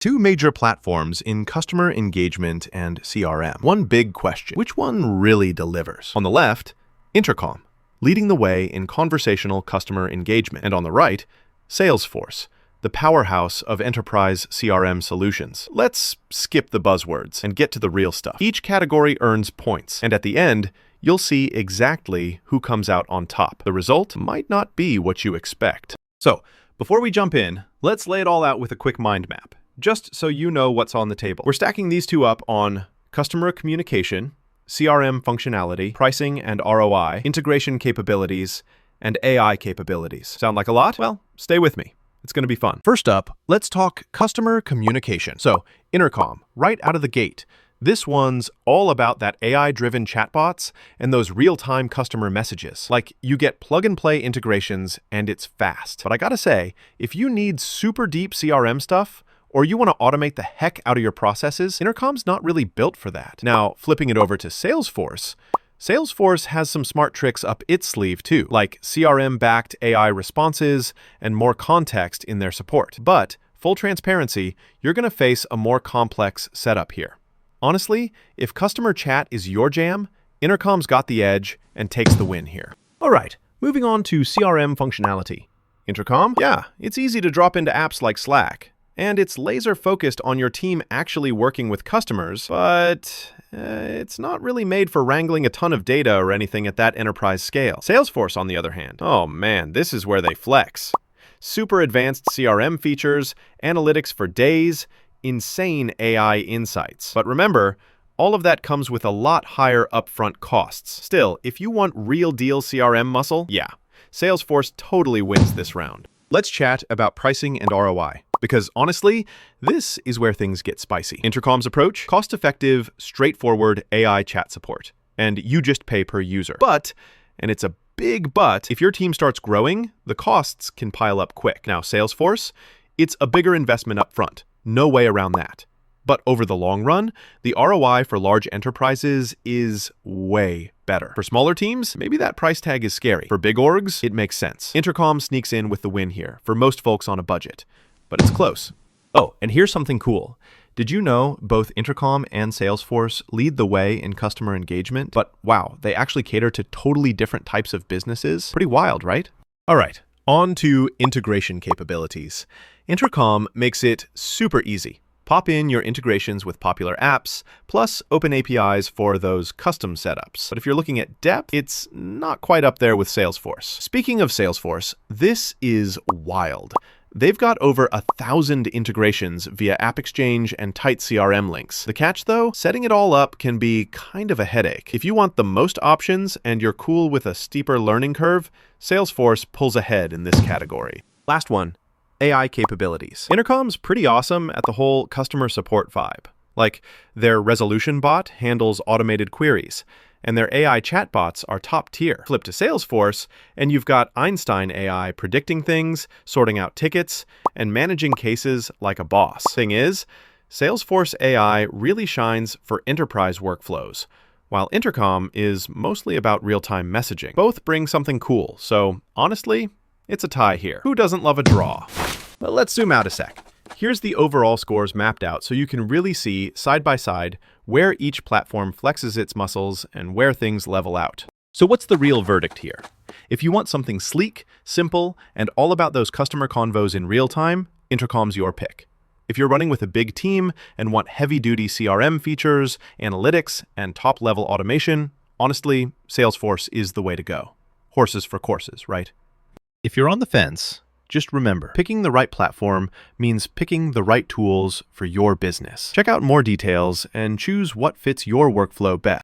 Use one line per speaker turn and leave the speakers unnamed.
Two major platforms in customer engagement and CRM. One big question: which one really delivers? On the left, Intercom, leading the way in conversational customer engagement. And on the right, Salesforce, the powerhouse of enterprise CRM solutions. Let's skip the buzzwords and get to the real stuff. Each category earns points, and at the end, you'll see exactly who comes out on top. The result might not be what you expect. So, before we jump in, let's lay it all out with a quick mind map, just so you know what's on the table. We're stacking these two up on customer communication, CRM functionality, pricing and ROI, integration capabilities, and AI capabilities. Sound like a lot? Well, stay with me. It's going to be fun. First up, let's talk customer communication. So, Intercom, right out of the gate. This one's all about that AI-driven chatbots and those real-time customer messages. Like, you get plug-and-play integrations and it's fast. But I gotta say, if you need super deep CRM stuff, or you want to automate the heck out of your processes, Intercom's not really built for that. Now, flipping it over to Salesforce, Salesforce has some smart tricks up its sleeve too, like CRM-backed AI responses and more context in their support. But, full transparency, you're going to face a more complex setup here. Honestly, if customer chat is your jam, Intercom's got the edge and takes the win here. All right, moving on to CRM functionality. Intercom? Yeah, it's easy to drop into apps like Slack, and it's laser-focused on your team actually working with customers, but it's not really made for wrangling a ton of data or anything at that enterprise scale. Salesforce, on the other hand, oh man, this is where they flex. Super advanced CRM features, analytics for days, insane AI insights. But remember, all of that comes with a lot higher upfront costs. Still, if you want real deal CRM muscle, yeah, Salesforce totally wins this round. Let's chat about pricing and ROI, because honestly, this is where things get spicy. Intercom's approach: cost-effective, straightforward AI chat support, and you just pay per user. But, and it's a big but, if your team starts growing, the costs can pile up quick. Now, Salesforce, it's a bigger investment up front. No way around that. But over the long run, the ROI for large enterprises is way better. For smaller teams, maybe that price tag is scary. For big orgs, it makes sense. Intercom sneaks in with the win here, for most folks on a budget. But it's close. Oh, and here's something cool. Did you know both Intercom and Salesforce lead the way in customer engagement? But wow, they actually cater to totally different types of businesses? Pretty wild, right? All right, on to integration capabilities. Intercom makes it super easy. Pop in your integrations with popular apps, plus open APIs for those custom setups. But if you're looking at depth, it's not quite up there with Salesforce. Speaking of Salesforce, this is wild. They've got over 1,000 integrations via AppExchange and tight CRM links. The catch though, setting it all up can be kind of a headache. If you want the most options and you're cool with a steeper learning curve, Salesforce pulls ahead in this category. Last one. AI capabilities. Intercom's pretty awesome at the whole customer support vibe. Like, their resolution bot handles automated queries, and their AI chatbots are top tier. Flip to Salesforce, and you've got Einstein AI predicting things, sorting out tickets, and managing cases like a boss. Thing is, Salesforce AI really shines for enterprise workflows, while Intercom is mostly about real-time messaging. Both bring something cool, so honestly, it's a tie here. Who doesn't love a draw? But let's zoom out a sec. Here's the overall scores mapped out so you can really see, side by side, where each platform flexes its muscles and where things level out. So what's the real verdict here? If you want something sleek, simple, and all about those customer convos in real time, Intercom's your pick. If you're running with a big team and want heavy-duty CRM features, analytics, and top-level automation, honestly, Salesforce is the way to go. Horses for courses, right? If you're on the fence, just remember, picking the right platform means picking the right tools for your business. Check out more details and choose what fits your workflow best.